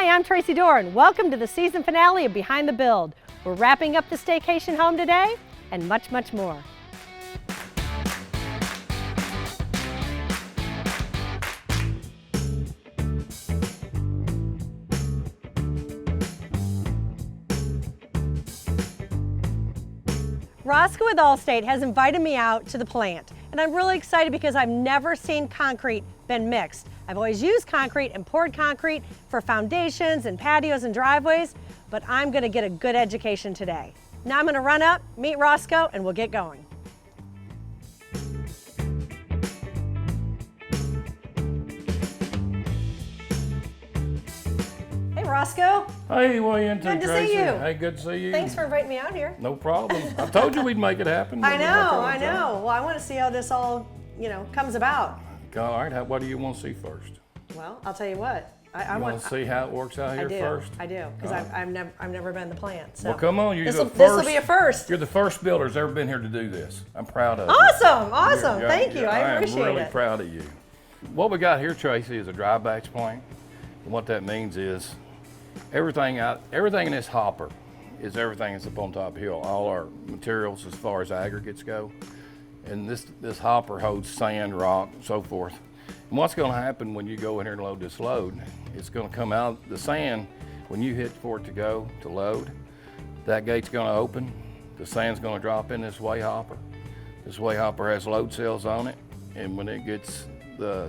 Hi, I'm Tracee Dore, and welcome to the season finale of Behind the Build. We're wrapping up the Staycation home today, and much, much more. Roscoe with Allstate has invited me out to the plant, and I'm really excited because I've never seen concrete been mixed. I've always used concrete and poured concrete for foundations and patios and driveways, but I'm gonna get a good education today. Now I'm gonna run up, meet Roscoe, and we'll get going. Hey Roscoe. Hey, what are you into, Good to Tracee? see you. Hey, good to see you. Thanks for inviting me out here. No problem. I told you we'd make it happen. I know. Well, I want to see how this all, comes about. All right, what do you want to see first? Well, I'll tell you what. I You want want to see how it works out here first? I do, because I've never been in the plant. So Well, come on, this will be a first. You're the first builder that's ever been here to do this. I'm proud of you. Awesome. Thank you. I appreciate it. I'm really proud of you. What we got here, Tracee, is a dry batch plant. And what that means is everything in this hopper is everything that's up on top of the hill. All our materials as far as aggregates go. And this hopper holds sand, rock, so forth. And what's going to happen when you go in here and load this load, it's going to come out, the sand, when you hit for it to go to load, that gate's going to open, the sand's going to drop in this way hopper. This way hopper has load cells on it, and when it gets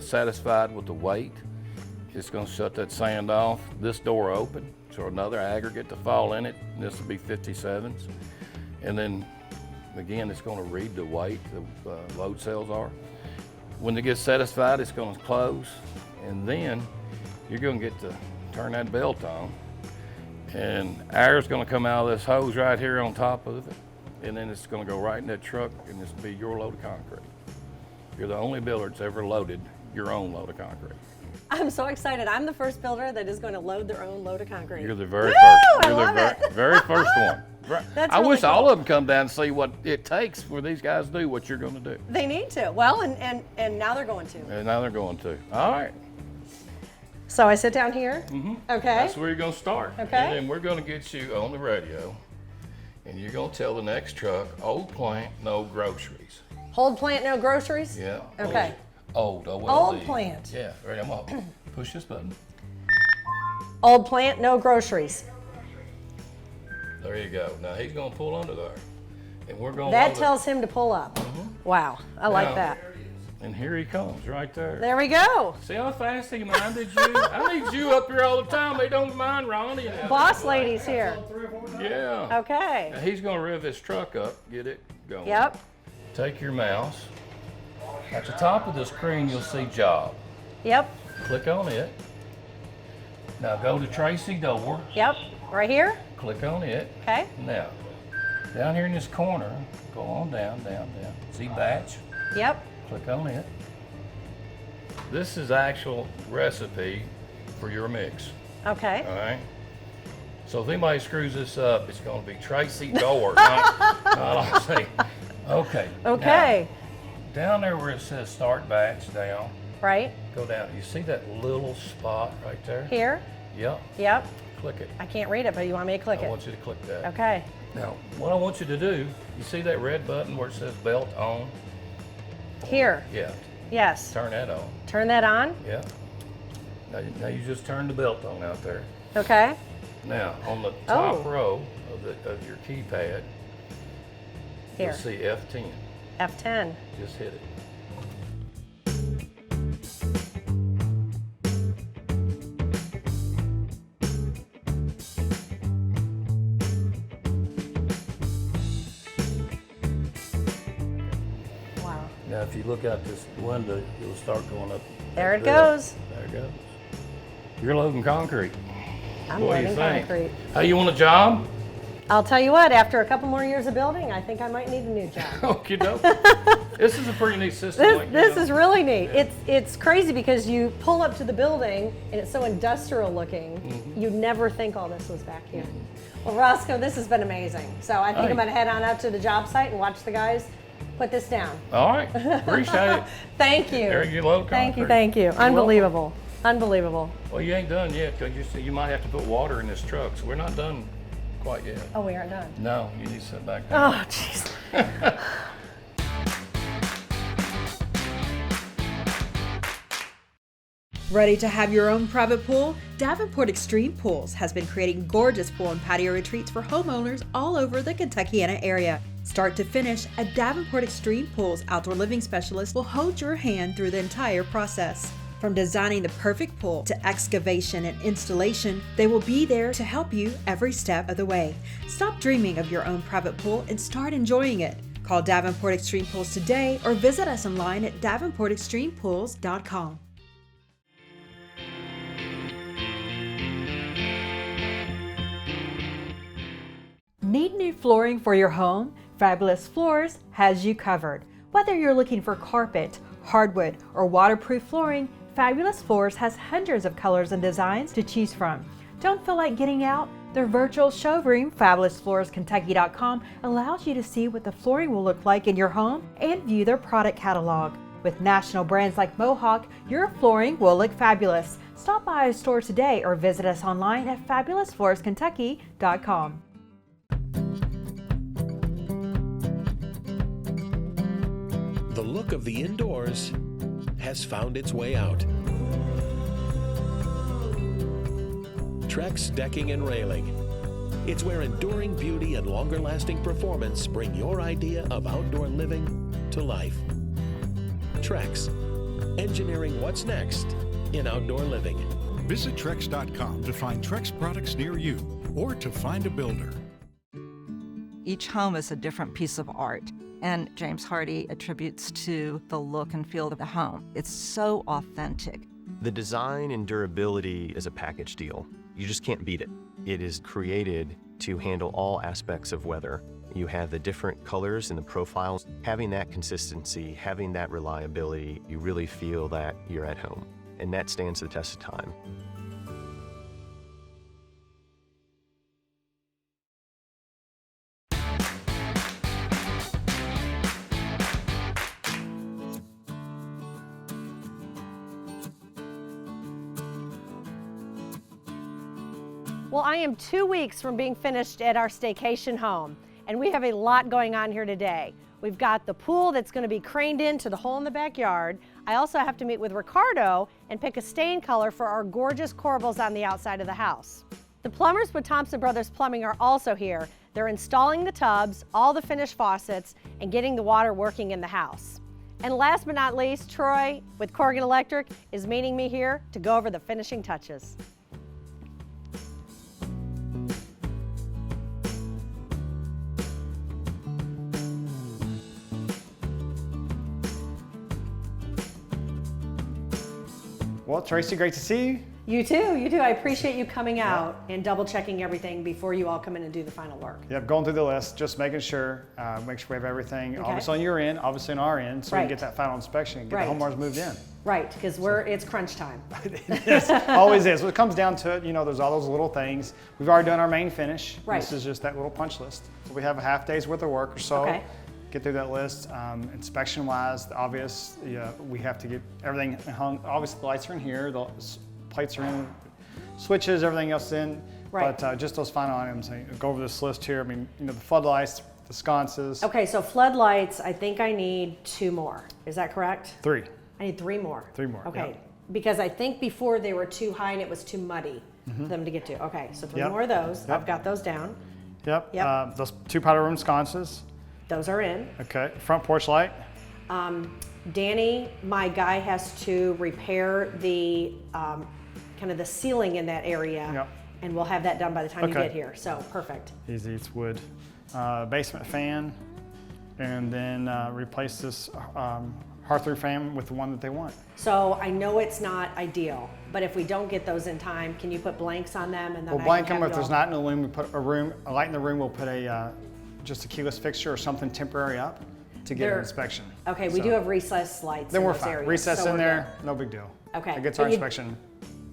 satisfied with the weight, it's going to shut that sand off. This door open, so another aggregate to fall in it, and this will be 57s. And then again, it's going to read the weight the load cells are. When it gets satisfied, it's going to close, and then you're going to get to turn that belt on, and air's going to come out of this hose right here on top of it, and then it's going to go right in that truck, and this will be your load of concrete. You're the only builder that's ever loaded your own load of concrete. I'm so excited. I'm the first builder that is going to load their own load of concrete. You're the very first. You're I love the very first one. That's I really wish cool. all of them come down and see what it takes for these guys to do what you're going to do. They need to. Well, and now they're going to. And now they're going to. All right. So I sit down here. Mm-hmm. Okay. That's where you're going to start. Okay. And then we're going to get you on the radio, and you're going to tell the next truck, old plant, no groceries. Hold plant, no groceries? Yeah. Okay. Old Old plant. Yeah. Ready? I'm going to push this button. Old plant, no groceries. There you go. Now he's going to pull under there, and we're going. That tells him to pull up. Wow, I like that. And here he comes, right there. There we go. See how fast he minded you? I need you up here all the time. They don't mind Ronnie. Boss lady's here. Yeah. Okay. Now he's going to rev his truck up, get it going. Yep. Take your mouse. At the top of the screen, you'll see job. Yep. Click on it. Now go to Tracee Dore. Yep. Right here. Click on it. Okay. Now, down here in this corner, go on down. See batch? Yep. Click on it. This is actual recipe for your mix. Okay. All right. So if anybody screws this up, it's going to be Tracee Dore. not say. Okay. Okay. Now, down there where it says start batch down, Right. go down. You see that little spot right there? Here. Yep. Yep. Click it. I can't read it, but you want me to click I it? want you to click that. Okay. Now, what I want you to do, you see that red button where it says belt on? Here. Yeah. Yes. Turn that on. Turn that on. Yeah. Now you just turn the belt on out there. Okay. Now, on the top Oh. row of your keypad, Here. you'll see F10. F10. Just hit it. Wow. Now, if you look out this window, it'll start going up. There it There. goes. There it goes. You're loading concrete. I'm What do you loading think? concrete. Hey, you want a job? I'll tell you what, after a couple more years of building, I think I might need a new job. Okie doke. This is a pretty neat system. This is really neat. It's crazy because you pull up to the building and it's so industrial looking. You'd never think all this was back here. Well, Roscoe, this has been amazing. So I think I'm gonna head on out to the job site and watch the guys put this down. All right, appreciate it. Thank you. There you go. Thank you. Unbelievable. Unbelievable. Well, you ain't done yet, because you might have to put water in this truck, so we're not done quite yet. Oh, we aren't done. No, you need to sit back down. Oh, jeez. Ready to have your own private pool? Davenport Extreme Pools has been creating gorgeous pool and patio retreats for homeowners all over the Kentuckiana area. Start to finish, a Davenport Extreme Pools outdoor living specialist will hold your hand through the entire process. From designing the perfect pool to excavation and installation, they will be there to help you every step of the way. Stop dreaming of your own private pool and start enjoying it. Call Davenport Extreme Pools today or visit us online at davenportextremepools.com. Need new flooring for your home? Fabulous Floors has you covered. Whether you're looking for carpet, hardwood, or waterproof flooring, Fabulous Floors has hundreds of colors and designs to choose from. Don't feel like getting out? Their virtual showroom, FabulousFloorsKentucky.com, allows you to see what the flooring will look like in your home and view their product catalog. With national brands like Mohawk, your flooring will look fabulous. Stop by a store today or visit us online at FabulousFloorsKentucky.com. The look of the indoors has found its way out. Trex Decking and Railing. It's where enduring beauty and longer-lasting performance bring your idea of outdoor living to life. Trex, engineering what's next in outdoor living. Visit Trex.com to find Trex products near you or to find a builder. Each home is a different piece of art, and James Hardy attributes to the look and feel of the home. It's so authentic. The design and durability is a package deal. You just can't beat it. It is created to handle all aspects of weather. You have the different colors and the profiles. Having that consistency, having that reliability, you really feel that you're at home. And that stands the test of time. Well, I am 2 weeks from being finished at our staycation home, and we have a lot going on here today. We've got the pool that's going to be craned into the hole in the backyard. I also have to meet with Ricardo and pick a stain color for our gorgeous corbels on the outside of the house. The plumbers with Thompson Brothers Plumbing are also here. They're installing the tubs, all the finished faucets, and getting the water working in the house. And last but not least, Troy with Corrigan Electric is meeting me here to go over the finishing touches. Well, Tracee, great to see you. You too, you too. I appreciate you coming out and double checking everything before you all come in and do the final work. Yep, going through the list, just making sure, make sure we have everything, obviously on your end, obviously on our end, so we can get that final inspection and get the homeowners moved in. Right, because it's crunch time. It always is. When it comes down to it, you know, there's all those little things. We've already done our main finish. Right. This is just that little punch list. So we have a half day's worth of work or so. Okay. Get through that list. Inspection-wise, the obvious, we have to get everything hung. Obviously, the lights are in here, the plates are in, switches, everything else in. Right. But just those final items. Go over this list here. I mean, you know, the floodlights, the sconces. Okay, so floodlights, I think I need 2 more. Is that correct? 3. I need 3 more. 3 more. Okay, yep. Because I think before they were too high and it was too muddy for them to get to. Okay, so 3 more of those. Yep. I've got those down. Yep. Those 2 powder room sconces. Those are in. Okay. Front porch light. Danny, my guy, has to repair the kind of the ceiling in that area. Yep. And we'll have that done by the time you get here. So perfect. Easy, it's wood. Basement fan, and then replace this hearth roof fan with the one that they want. So I know it's not ideal, but if we don't get those in time, can you put blanks on them? And then We'll blank them. If there's not in the room, we put a light in the room. We'll put just a keyless fixture or something temporary up to get an inspection. Okay, we do have recessed lights. Then in we're those fine. areas, Recess so in we're there, good. no big deal. Okay. It gets but our inspection.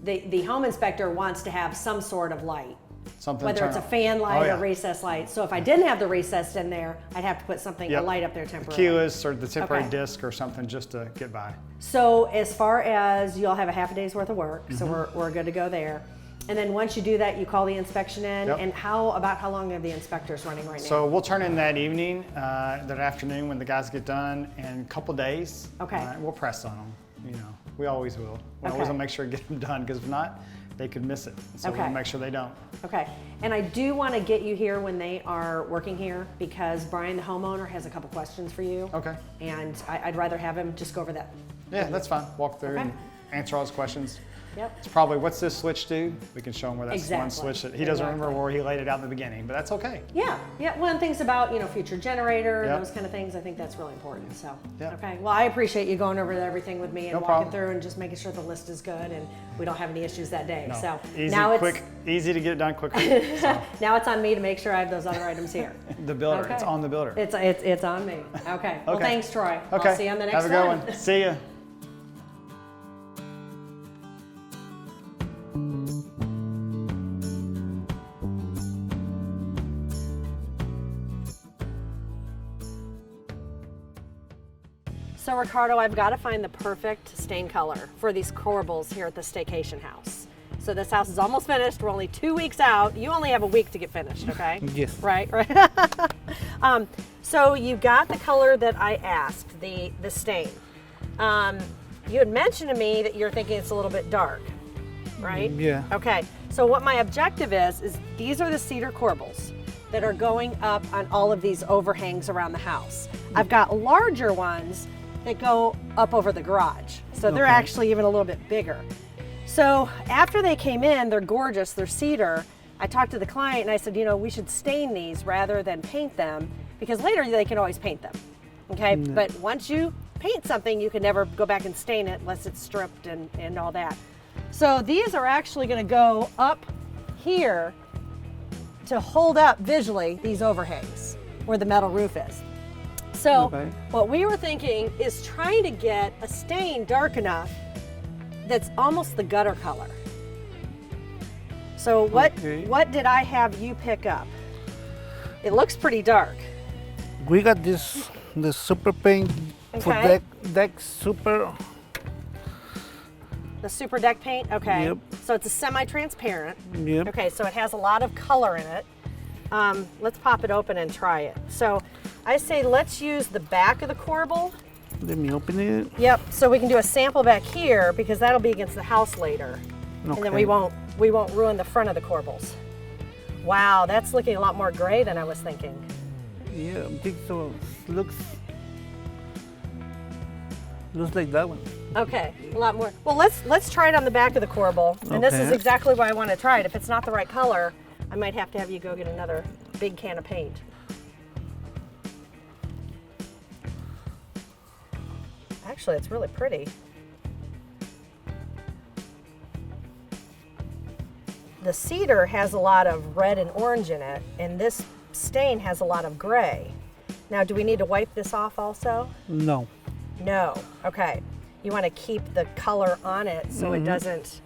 The home inspector wants to have some sort of light. Something whether turn it's a on. fan light Oh, yeah. or recessed light. So if I didn't have the recessed in there, I'd have to put something, a Yep. light up there temporarily. Keyless or the temporary Okay. disc or something just to get by. So as far as you'll have a half a day's worth of work, so Mm-hmm. we're good to go there. And then once you do that, you call the inspection in. Yep. And how long are the inspectors running right now? So we'll turn in that evening, that afternoon when the guys get done, and a couple days. Okay. We'll press on them. You know, we always will. We always Okay. will make sure to get them done, because if not, they could miss it. So Okay. we'll make sure they don't. Okay, and I do want to get you here when they are working here because Brian, the homeowner, has a couple questions for you. Okay. And I'd rather have him just go over that. Yeah, that's fine. Walk through Okay. and answer all his questions. Yep. It's probably, what's this switch do? We can show him where that's one Exactly. switch. He doesn't remember Exactly. where he laid it out in the beginning, but that's okay. Yeah, one things about, future generator, Yep. those kind of things, I think that's really important, so. Yep. Okay, well, I appreciate you going over everything with me and No walking problem. through and just making sure the list is good and we don't have any issues that day, No. so. Easy, now quick, easy to get it done quicker. So, Now it's on me to make sure I have those other items here. the builder, Okay. it's on the builder. It's on me, okay. Well, Okay. thanks, Troy. Okay. I'll see you on the next Have a good one. See ya. So Ricardo, I've got to find the perfect stain color for these corbels here at the Staycation house. So this house is almost finished. We're only 2 weeks out. You only have a week to get finished, okay? Yes. Right. So you got the color that I asked, the stain. You had mentioned to me that you're thinking it's a little bit dark, right? Yeah. Okay. So what my objective is these are the cedar corbels that are going up on all of these overhangs around the house. I've got larger ones that go up over the garage. So they're Okay. actually even a little bit bigger. So after they came in, they're gorgeous, they're cedar. I talked to the client and I said, we should stain these rather than paint them because later they can always paint them, okay? But once you paint something, you can never go back and stain it unless it's stripped and all that. So these are actually gonna go up here to hold up visually these overhangs where the metal roof is. So Okay. what we were thinking is trying to get a stain dark enough that's almost the gutter color. So Okay. what did I have you pick up? It looks pretty dark. We got the super paint for Okay. deck super. The super deck paint, okay. Yep. So it's a semi-transparent. Yep. Okay, so it has a lot of color in it. Let's pop it open and try it. So I say let's use the back of the corbel. Let me open it. Yep, so we can do a sample back here because that'll be against the house later. And then Okay. we won't ruin the front of the corbels. Wow, that's looking a lot more gray than I was thinking. Yeah, I think so. Looks like that one. Okay, a lot more. Well, let's try it on the back of the corbel. And this is Okay. exactly why I want to try it. If it's not the right color, I might have to have you go get another big can of paint. Actually, it's really pretty. The cedar has a lot of red and orange in it, and this stain has a lot of gray. Now, do we need to wipe this off also? No. No. Okay. You want to keep the color on it so it doesn't.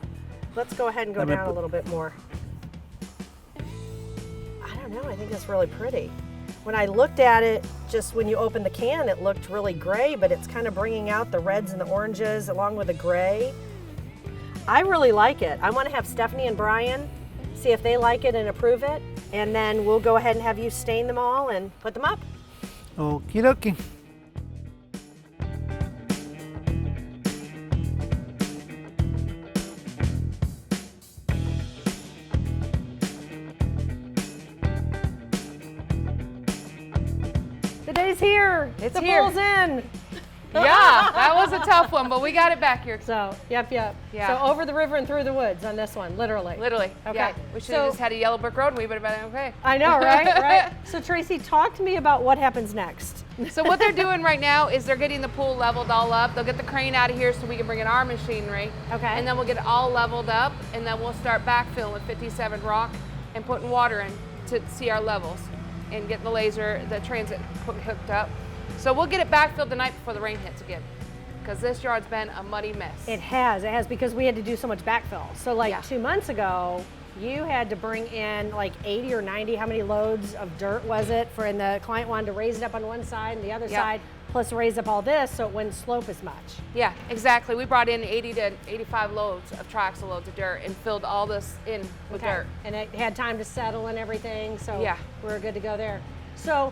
Let's go ahead and go Let me down a put- little bit more. I don't know. I think that's really pretty. When I looked at it, just when you opened the can, it looked really gray, but it's kind of bringing out the reds and the oranges along with the gray. I really like it. I want to have Stephanie and Brian see if they like it and approve it, and then we'll go ahead and have you stain them all and put them up. Okie dokie. The day's here. It's the here. pool's in. Yeah, that was a tough one, but we got it back here. So, yep. Yeah. So over the river and through the woods on this one, literally. Literally. Okay. Yeah. We should have So- just had a yellow brick road and we would have been okay. I know, right? Right. So Tracee, talk to me about what happens next. So what they're doing right now is they're getting the pool leveled all up. They'll get the crane out of here so we can bring in our machinery. Okay. And then we'll get it all leveled up, and then we'll start backfilling with 57 rock and putting water in to see our levels and getting the transit hooked up. So we'll get it backfilled the night before the rain hits again, because this yard's been a muddy mess. It has because we had to do so much backfill. So like Yeah. 2 months ago, you had to bring in like 80 or 90, how many loads of dirt was it? And the client wanted to raise it up on one side and the other side, plus raise up all this so it wouldn't slope as much. Yeah, exactly. We brought in 80 to 85 loads of tracks, loads of dirt, and filled all this in with dirt. And it had time to settle and everything, so yeah, we were good to go there. So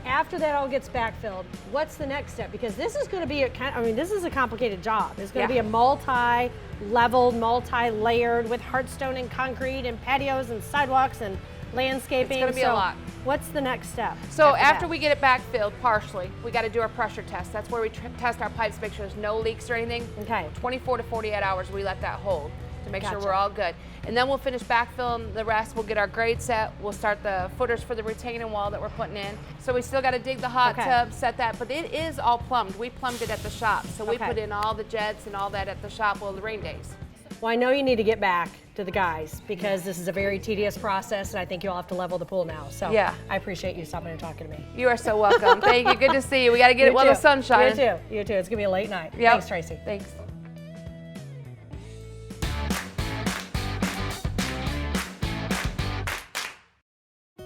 after that all gets backfilled, what's the next step? Because this is going to be this is a complicated job. It's going to be a multi-leveled, multi-layered with hardstone and concrete and patios and sidewalks and landscaping. It's going to be a lot. What's the next step? So after we get it backfilled partially, we got to do our pressure test. That's where we test our pipes, make sure there's no leaks or anything. Okay. 24 to 48 hours we let that hold to make sure we're all good. And then we'll finish backfilling the rest. We'll get our grade set. We'll start the footers for the retaining wall that we're putting in. So we still got to dig the hot tub, set that, but it is all plumbed. We plumbed it at the shop. So we put in all the jets and all that at the shop the rain days. Well, I know you need to get back to the guys because this is a very tedious process and I think you'll have to level the pool now. So I appreciate you stopping and talking to me. You are so welcome. Thank you. Good to see you. We got to get it while the sun's shining. You too. You too. It's going to be a late night. Yep. Thanks, Tracee. Thanks.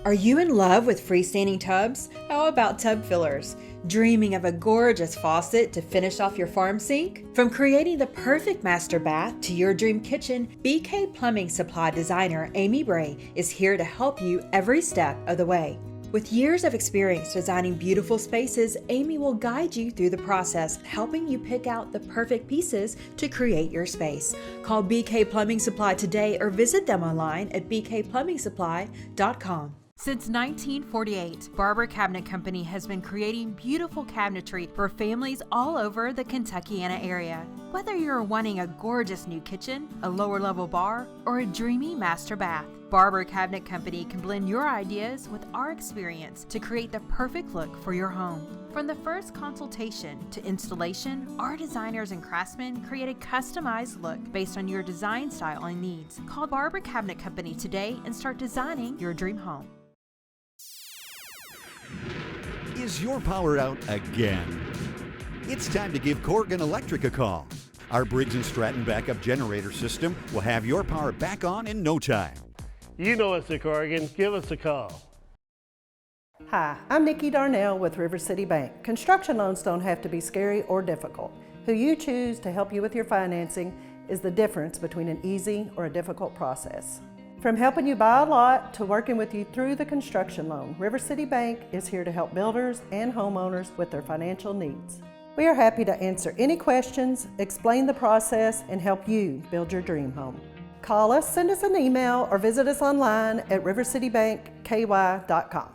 Are you in love with freestanding tubs? How about tub fillers? Dreaming of a gorgeous faucet to finish off your farm sink? From creating the perfect master bath to your dream kitchen, BK Plumbing Supply designer Amy Bray is here to help you every step of the way. With years of experience designing beautiful spaces, Amy will guide you through the process, helping you pick out the perfect pieces to create your space. Call BK Plumbing Supply today or visit them online at bkplumbingsupply.com. Since 1948, Barber Cabinet Company has been creating beautiful cabinetry for families all over the Kentuckiana area. Whether you're wanting a gorgeous new kitchen, a lower level bar, or a dreamy master bath, Barber Cabinet Company can blend your ideas with our experience to create the perfect look for your home. From the first consultation to installation, our designers and craftsmen create a customized look based on your design style and needs. Call Barber Cabinet Company today and start designing your dream home. Is your power out again? It's time to give Corgan Electric a call. Our Briggs & Stratton backup generator system will have your power back on in no time. You know us at Corgan. Give us a call. Hi, I'm Nikki Darnell with River City Bank. Construction loans don't have to be scary or difficult. Who you choose to help you with your financing is the difference between an easy or a difficult process. From helping you buy a lot to working with you through the construction loan, River City Bank is here to help builders and homeowners with their financial needs. We are happy to answer any questions, explain the process, and help you build your dream home. Call us, send us an email, or visit us online at rivercitybankky.com.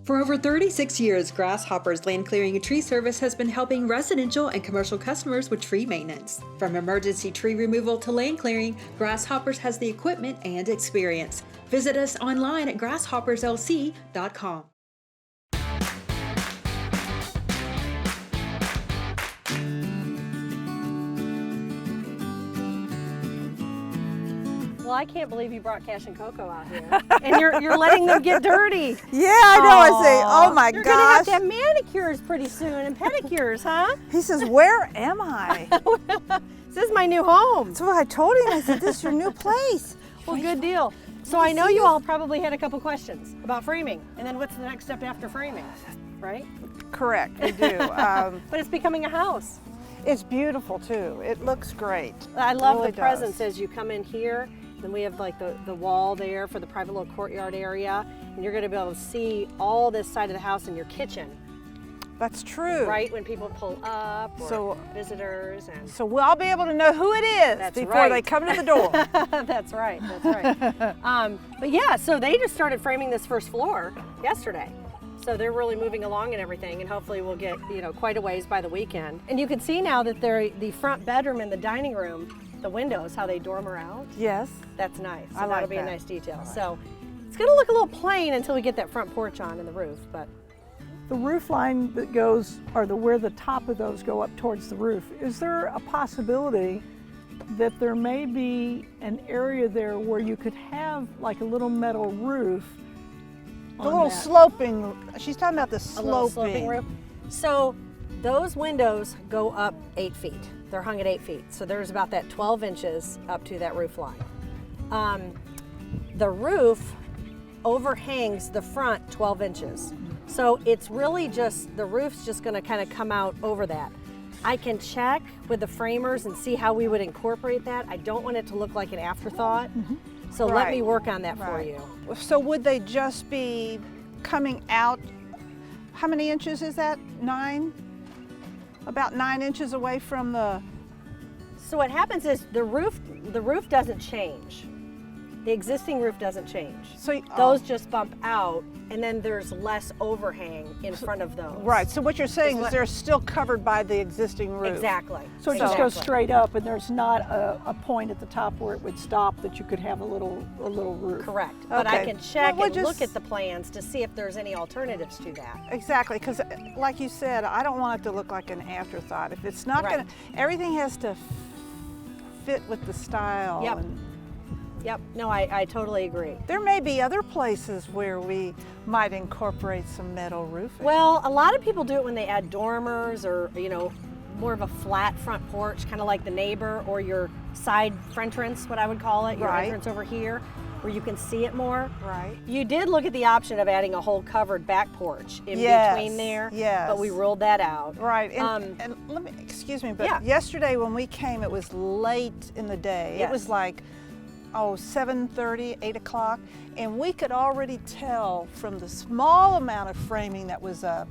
For over 36 years, Grasshopper's Land Clearing and Tree Service has been helping residential and commercial customers with tree maintenance. From emergency tree removal to land clearing, Grasshoppers has the equipment and experience. Visit us online at grasshopperslc.com. Well, I can't believe you brought Cash and Coco out here. And you're letting them get dirty. Yeah, I know. I say, oh my You're gosh. You're going to have to have manicures pretty soon and pedicures, huh? He says, where am I? This is my new home. That's what I told him. I said, this is your new place. Well, good deal. So I know you all probably had a couple questions about framing. And then what's the next step after framing, right? Correct, we do. But it's becoming a house. It's beautiful too. It looks great. I love really the presence as you come in here. Then we have like the wall there for the private little courtyard area. And you're gonna be able to see all this side of the house in your kitchen. That's true. Right, when people pull up or visitors. And so I'll be able to know who it is before they come to the door. That's right, that's right. But yeah, so they just started framing this first floor yesterday. So they're really moving along and everything, and hopefully we'll get quite a ways by the weekend. And you can see now that the front bedroom and the dining room, the windows, how they dormer out. Yes. That's nice. So I like that'll be that. a nice detail. So it's gonna look a little plain until we get that front porch on and the roof, but. The roof line that goes, or where the top of those go up towards the roof, is there a possibility that there may be an area there where you could have like a little metal roof? The little sloping, she's talking about the A little sloping roof. So those windows go up 8 feet. They're hung at 8 feet. So there's about that 12 inches up to that roof line. the roof overhangs the front 12 inches. So it's really just, the roof's just gonna kind of come out over that. I can check with the framers and see how we would incorporate that. I don't want it to look like an afterthought. So let me work on that for you. So would they just be coming out, how many inches is that? 9? About 9 inches away from the... So what happens is the roof doesn't change. The existing roof doesn't change. So those just bump out, and then there's less overhang in front of those. Right, so what you're saying is they're still covered by the existing roof. Exactly. So it just goes straight up, and there's not a point at the top where it would stop that you could have a little roof. Correct. But I can check and look at the plans to see if there's any alternatives to that. Exactly, because like you said, I don't want it to look like an afterthought. If it's not gonna, everything has to fit with the style. Yep. Yep, no, I totally agree. There may be other places where we might incorporate some metal roofing. Well, a lot of people do it when they add dormers or, you know, more of a flat front porch, kind of like the neighbor, or your side entrance, what I would call it, your entrance over here, where you can see it more. Right. You did look at the option of adding a whole covered back porch in between there, but we ruled that out. Right, and let me, excuse me, but yesterday when we came, it was late in the day. It was like, 7:30, 8 o'clock, and we could already tell from the small amount of framing that was up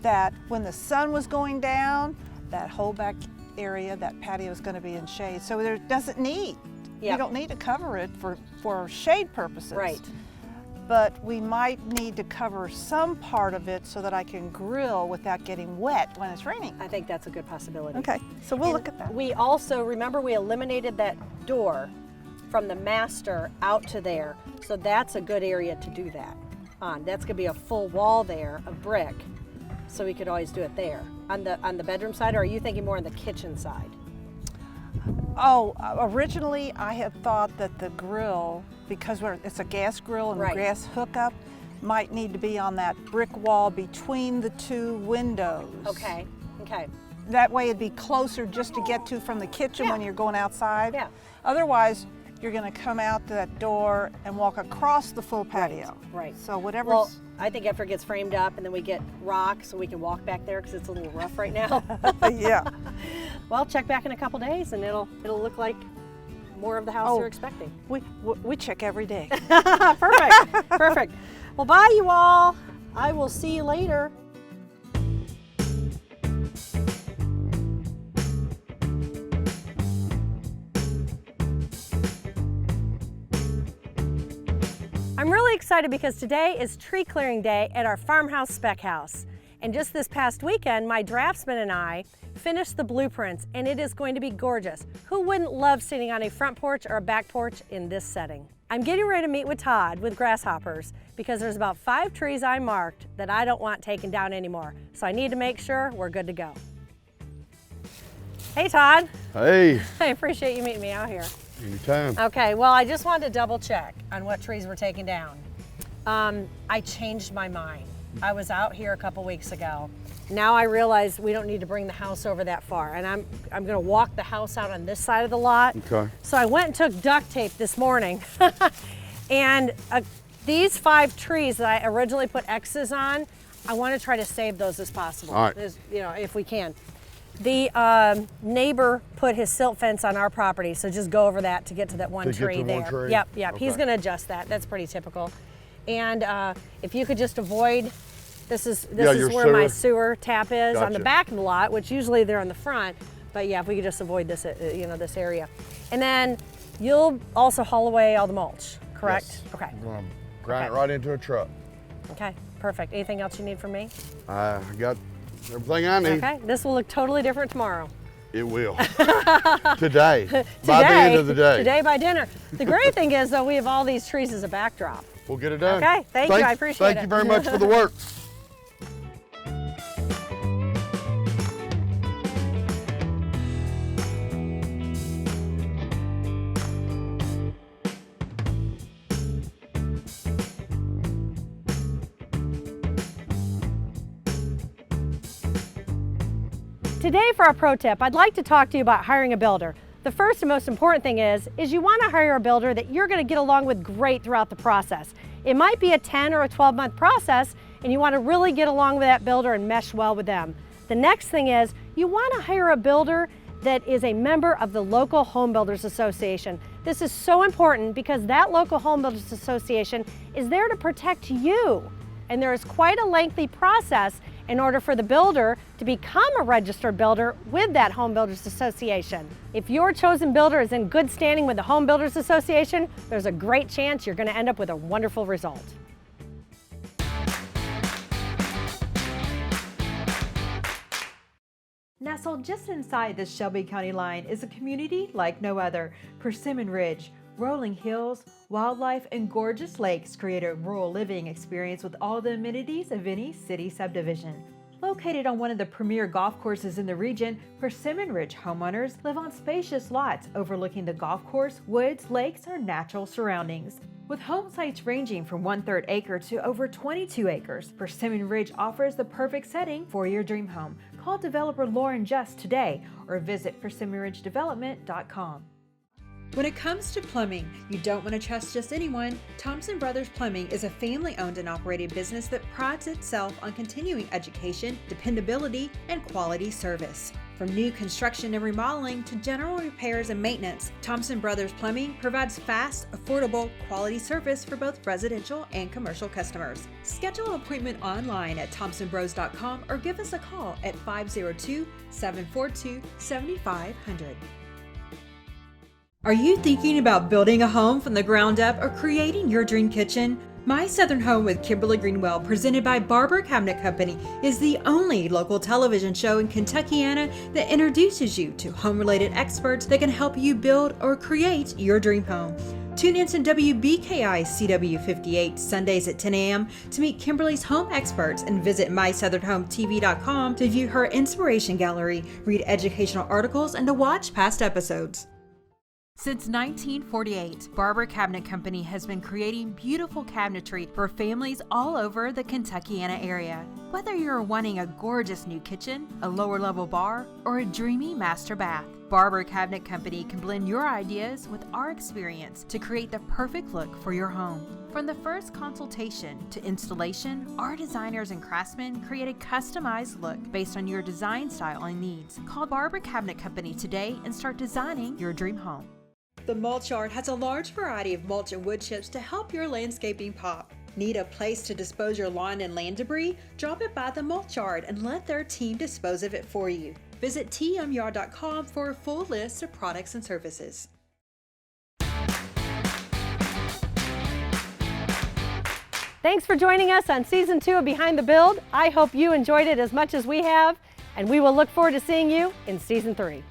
that when the sun was going down, that whole back area, that patio is going to be in shade. So there doesn't need, you don't need to cover it for shade purposes. Right. But we might need to cover some part of it so that I can grill without getting wet when it's raining. I think that's a good possibility. Okay, so we'll look at that. We also, remember, we eliminated that door from the master out to there. So that's a good area to do that on. That's gonna be a full wall there of brick. So we could always do it there. On the bedroom side, or are you thinking more on the kitchen side? Oh, originally I had thought that the grill, because it's a gas grill and gas hookup, might need to be on that brick wall between the two windows. Okay, okay. That way it'd be closer just to get to from the kitchen when you're going outside. Yeah. Otherwise, you're going to come out to that door and walk across the full patio. Right. So whatever. Well, I think after it gets framed up and then we get rocks so we can walk back there because it's a little rough right now. Yeah. Well, check back in a couple days and it'll look like more of the house you're expecting. We check every day. Perfect. Perfect. Well, bye you all. I will see you later. I'm really excited because today is tree clearing day at our farmhouse spec house. And just this past weekend, my draftsman and I finished the blueprints and it is going to be gorgeous. Who wouldn't love sitting on a front porch or a back porch in this setting? I'm getting ready to meet with Todd with Grasshoppers because there's about 5 trees I marked that I don't want taken down anymore. So I need to make sure we're good to go. Hey Todd. Hey. I appreciate you meeting me out here. Anytime. Okay, well, I just wanted to double check on what trees were taken down. I changed my mind. I was out here a couple weeks ago. Now I realize we don't need to bring the house over that far, and I'm gonna walk the house out on this side of the lot. Okay. So I went and took duct tape this morning, and these 5 trees that I originally put X's on, I want to try to save those as possible. All right. You know, if we can. The neighbor put his silt fence on our property, so just go over that to get to that one tree there. Yep. Okay. He's going to adjust that. That's pretty typical. And if you could just avoid, this is where my sewer tap is on the back of the lot, which usually they're on the front. But yeah, if we could just avoid this, this area. And then you'll also haul away all the mulch, correct? Yes. Okay. I'm going to grind it right into a truck. Okay, perfect. Anything else you need from me? I got everything I need. Okay, this will look totally different tomorrow. It will. Today. By the end of the day. Today by dinner. The great thing is, though, we have all these trees as a backdrop. We'll get it done. Okay, thank you. I appreciate it. Thank you very much for the work. Today for our pro tip, I'd like to talk to you about hiring a builder. The first and most important thing is you want to hire a builder that you're going to get along with great throughout the process. It might be a 10 or a 12-month process, and you want to really get along with that builder and mesh well with them. The next thing is you want to hire a builder that is a member of the local home builders association. This is so important because that local home builders association is there to protect you. And there is quite a lengthy process in order for the builder to become a registered builder with that home builders association. If your chosen builder is in good standing with the home builders association, there's a great chance you're going to end up with a wonderful result. Nestled just inside the Shelby County line is a community like no other. Persimmon Ridge, rolling hills, wildlife, and gorgeous lakes create a rural living experience with all the amenities of any city subdivision. Located on one of the premier golf courses in the region, Persimmon Ridge homeowners live on spacious lots overlooking the golf course, woods, lakes, or natural surroundings. With home sites ranging from 1/3 acre to over 22 acres, Persimmon Ridge offers the perfect setting for your dream home. Call developer Lauren Just today or visit PersimmonRidgeDevelopment.com. When it comes to plumbing, you don't want to trust just anyone. Thompson Brothers Plumbing is a family-owned and operated business that prides itself on continuing education, dependability, and quality service. From new construction and remodeling to general repairs and maintenance, Thompson Brothers Plumbing provides fast, affordable, quality service for both residential and commercial customers. Schedule an appointment online at thompsonbros.com or give us a call at 502-742-7500. Are you thinking about building a home from the ground up or creating your dream kitchen? My Southern Home with Kimberly Greenwell, presented by Barber Cabinet Company, is the only local television show in Kentuckiana that introduces you to home-related experts that can help you build or create your dream home. Tune in to WBKI CW58 Sundays at 10 a.m. to meet Kimberly's home experts and visit MySouthernHomeTV.com to view her inspiration gallery, read educational articles, and to watch past episodes. Since 1948, Barber Cabinet Company has been creating beautiful cabinetry for families all over the Kentuckiana area. Whether you're wanting a gorgeous new kitchen, a lower-level bar, or a dreamy master bath, Barber Cabinet Company can blend your ideas with our experience to create the perfect look for your home. From the first consultation to installation, our designers and craftsmen create a customized look based on your design style and needs. Call Barber Cabinet Company today and start designing your dream home. The Mulch Yard has a large variety of mulch and wood chips to help your landscaping pop. Need a place to dispose your lawn and land debris? Drop it by the Mulch Yard and let their team dispose of it for you. Visit tmyard.com for a full list of products and services. Thanks for joining us on Season 2 of Behind the Build. I hope you enjoyed it as much as we have, and we will look forward to seeing you in Season 3.